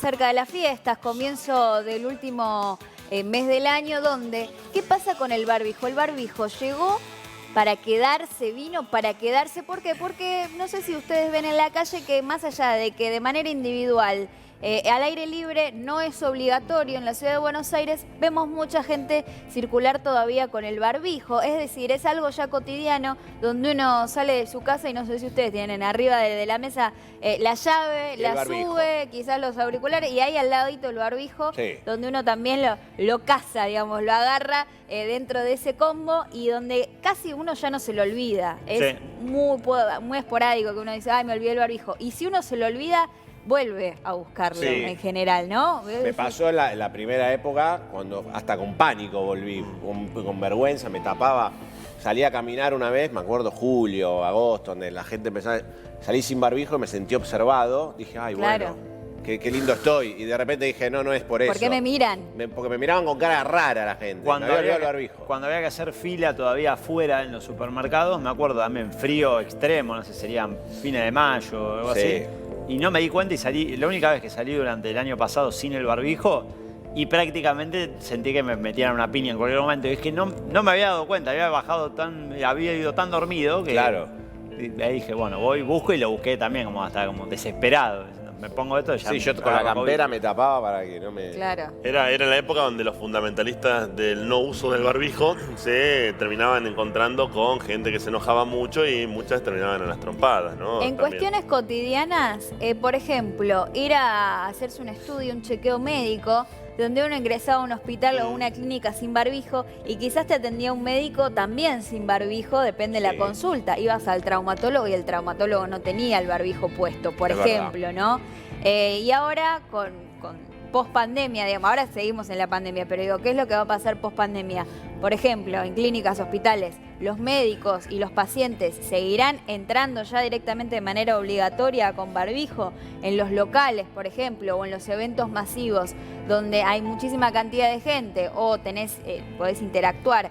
Cerca de las fiestas, comienzo del último mes del año, donde, ¿qué pasa con el barbijo? El barbijo llegó para quedarse, vino para quedarse. ¿Por qué? Porque no sé si ustedes ven en la calle que más allá de que de manera individual, al aire libre no es obligatorio en la ciudad de Buenos Aires, vemos mucha gente circular todavía con el barbijo. Es decir, es algo ya cotidiano donde uno sale de su casa y no sé si ustedes tienen arriba de la mesa la llave, la sube, quizás los auriculares y ahí al ladito el barbijo, sí, donde uno también lo caza, digamos, lo agarra dentro de ese combo y donde casi uno ya no se lo olvida. Es muy esporádico que uno dice, ay, me olvidé el barbijo. Y si uno se lo olvida, vuelve a buscarlo en general, ¿no? Me pasó en la primera época, cuando hasta con pánico volví, con vergüenza, me tapaba. Salí a caminar una vez, me acuerdo julio, agosto, donde la gente empezaba, salí sin barbijo y me sentí observado. Dije, ay, bueno, qué lindo estoy. Y de repente dije, no es por eso. ¿Por qué me miran? Porque me miraban con cara rara la gente. Cuando había que hacer fila todavía afuera en los supermercados, me acuerdo también frío extremo, no sé, serían fines de mayo o algo así. Y no me di cuenta y salí, la única vez que salí durante el año pasado sin el barbijo y prácticamente sentí que me metían una piña en cualquier momento. Y es que no me había dado cuenta, había ido tan dormido que ahí dije, bueno, voy, busco y lo busqué también como hasta como desesperado. Me pongo esto y ya. Sí, yo con la campera me tapaba para que no me... Claro. Era la época donde los fundamentalistas del no uso del barbijo se terminaban encontrando con gente que se enojaba mucho y muchas terminaban en las trompadas, ¿no? En cuestiones cotidianas, por ejemplo, ir a hacerse un estudio, un chequeo médico, donde uno ingresaba a un hospital o a una clínica sin barbijo y quizás te atendía un médico también sin barbijo, depende de la consulta. Ibas al traumatólogo y el traumatólogo no tenía el barbijo puesto, por ejemplo, ¿no? Y ahora con post-pandemia, digamos, ahora seguimos en la pandemia, pero digo, ¿qué es lo que va a pasar post-pandemia? Por ejemplo, en clínicas, hospitales, los médicos y los pacientes seguirán entrando ya directamente de manera obligatoria con barbijo en los locales, por ejemplo, o en los eventos masivos donde hay muchísima cantidad de gente o podés interactuar.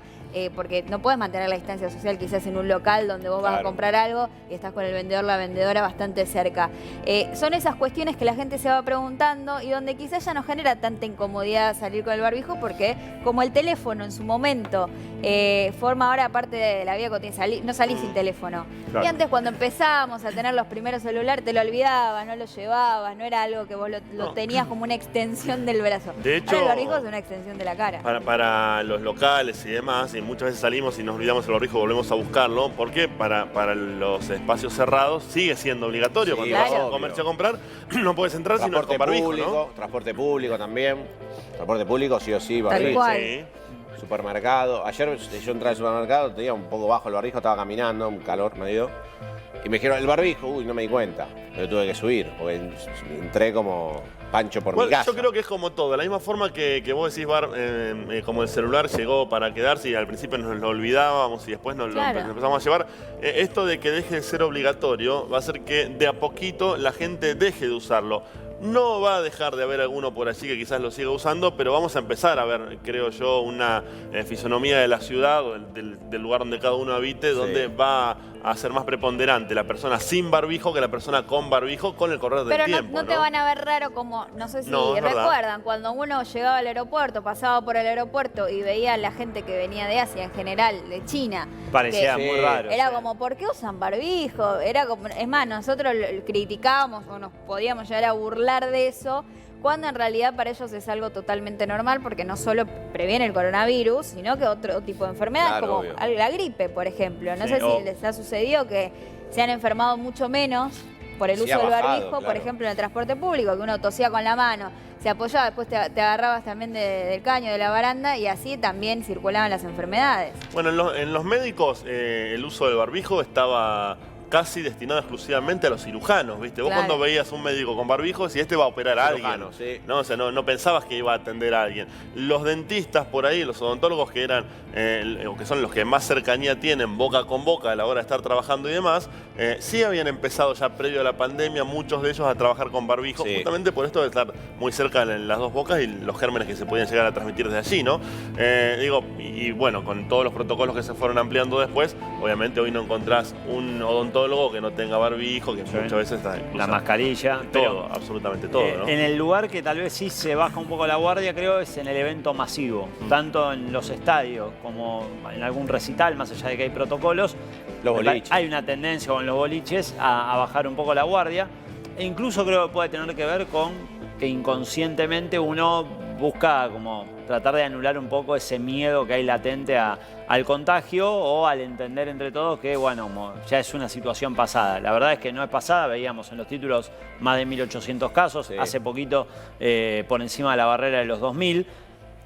Porque no puedes mantener la distancia social quizás en un local donde vos vas a comprar algo y estás con el vendedor, la vendedora bastante cerca. Son esas cuestiones que la gente se va preguntando y donde quizás ya no genera tanta incomodidad salir con el barbijo porque como el teléfono en su momento forma ahora parte de la vida cotidiana, no salís sin teléfono. Y antes cuando empezábamos a tener los primeros celulares te lo olvidabas, no lo llevabas, no era algo que vos lo tenías como una extensión del brazo. De hecho, ahora el barbijo es una extensión de la cara. Para los locales y demás, y muchas veces salimos y nos olvidamos el barbijo, volvemos a buscarlo, porque para los espacios cerrados sigue siendo obligatorio. Cuando vas a un comercio a comprar, no puedes entrar si no es con barbijo, ¿no? Transporte público también. Transporte público sí o sí, barbijo. Supermercado. Ayer yo entré al supermercado, tenía un poco bajo el barbijo, estaba caminando, un calor me dio. Y me dijeron, el barbijo, uy, no me di cuenta. Pero tuve que subir, porque entré como Pancho por mi casa. Yo creo que es como todo. De la misma forma que vos decís, como el celular llegó para quedarse y al principio nos lo olvidábamos y después nos lo empezamos a llevar. Esto de que deje de ser obligatorio va a hacer que de a poquito la gente deje de usarlo. No va a dejar de haber alguno por allí que quizás lo siga usando, pero vamos a empezar a ver, creo yo, una fisonomía de la ciudad o del lugar donde cada uno habite, donde va a ser más preponderante la persona sin barbijo que la persona con barbijo con el correr del tiempo. Pero no te van a ver raro como, no sé si recuerdan, cuando uno llegaba al aeropuerto, pasaba por el aeropuerto y veía a la gente que venía de Asia, en general, de China. Parecía muy raro. Era como, ¿por qué usan barbijo? Era como, es más, nosotros criticábamos o nos podíamos llegar a burlar de eso, cuando en realidad para ellos es algo totalmente normal porque no solo previene el coronavirus, sino que otro tipo de enfermedades, como la gripe, por ejemplo. No sé si les ha sucedido que se han enfermado mucho menos por el uso del barbijo, por ejemplo, en el transporte público, que uno tosía con la mano, se apoyaba, después te agarrabas también del caño, de la baranda, y así también circulaban las enfermedades. Bueno, en los médicos el uso del barbijo estaba casi destinado exclusivamente a los cirujanos, ¿viste? Vos cuando veías un médico con barbijo, decías, este va a operar a alguien. ¿No? O sea, no pensabas que iba a atender a alguien. Los dentistas por ahí, los odontólogos que eran, que son los que más cercanía tienen boca con boca a la hora de estar trabajando y demás, sí habían empezado ya previo a la pandemia, muchos de ellos a trabajar con barbijo, justamente por esto de estar muy cerca en las dos bocas y los gérmenes que se podían llegar a transmitir desde allí, ¿no? Y bueno, con todos los protocolos que se fueron ampliando después, obviamente hoy no encontrás un odontólogo odontólogo que no tenga barbijo, que muchas veces está la mascarilla, todo, absolutamente todo, ¿no? En el lugar que tal vez sí se baja un poco la guardia, creo, es en el evento masivo, tanto en los estadios como en algún recital, más allá de que hay protocolos. Los boliches. Hay una tendencia con los boliches a bajar un poco la guardia, e incluso creo que puede tener que ver con que inconscientemente uno busca como tratar de anular un poco ese miedo que hay latente al contagio, o al entender entre todos que, bueno, ya es una situación pasada. La verdad es que no es pasada, veíamos en los títulos más de 1.800 casos, sí. Hace poquito por encima de la barrera de los 2.000.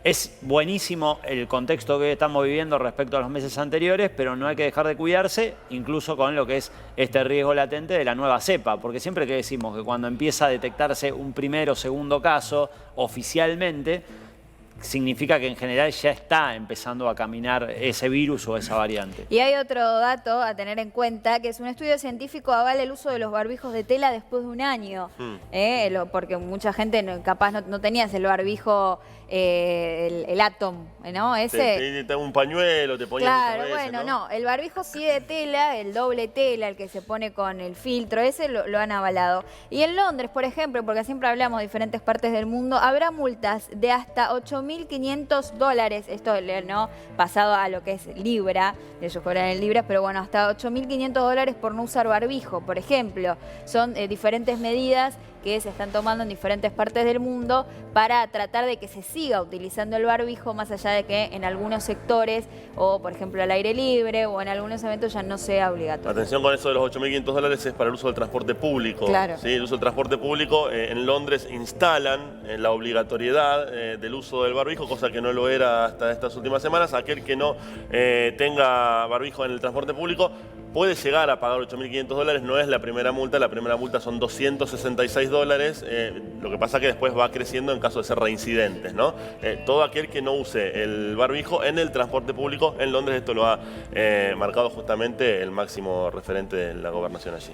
Es buenísimo el contexto que estamos viviendo respecto a los meses anteriores, pero no hay que dejar de cuidarse, incluso con lo que es este riesgo latente de la nueva cepa, porque siempre que decimos que cuando empieza a detectarse un primer o segundo caso oficialmente, significa que en general ya está empezando a caminar ese virus o esa variante. Y hay otro dato a tener en cuenta, que es un estudio científico avala el uso de los barbijos de tela después de un año. Porque mucha gente capaz no tenías el barbijo, el Atom, ¿no? Ese. Te un pañuelo, te ponías. Claro, bueno, no. El barbijo sí de tela, el doble tela, el que se pone con el filtro, ese lo han avalado. Y en Londres, por ejemplo, porque siempre hablamos de diferentes partes del mundo, habrá multas de hasta $8.500, esto no pasado a lo que es libra, ellos cobran en libras, pero bueno, hasta $8.500 por no usar barbijo, por ejemplo. Son diferentes medidas que se están tomando en diferentes partes del mundo para tratar de que se siga utilizando el barbijo, más allá de que en algunos sectores, o por ejemplo al aire libre, o en algunos eventos ya no sea obligatorio. Atención con eso de los $8.500, es para el uso del transporte público. Claro. ¿Sí? El uso del transporte público, en Londres instalan la obligatoriedad del uso del barbijo, cosa que no lo era hasta estas últimas semanas. Aquel que no tenga barbijo en el transporte público puede llegar a pagar $8.500, no es la primera multa son $266. Lo que pasa que después va creciendo en caso de ser reincidentes, ¿no? Todo aquel que no use el barbijo en el transporte público en Londres, esto lo ha marcado justamente el máximo referente de la gobernación allí.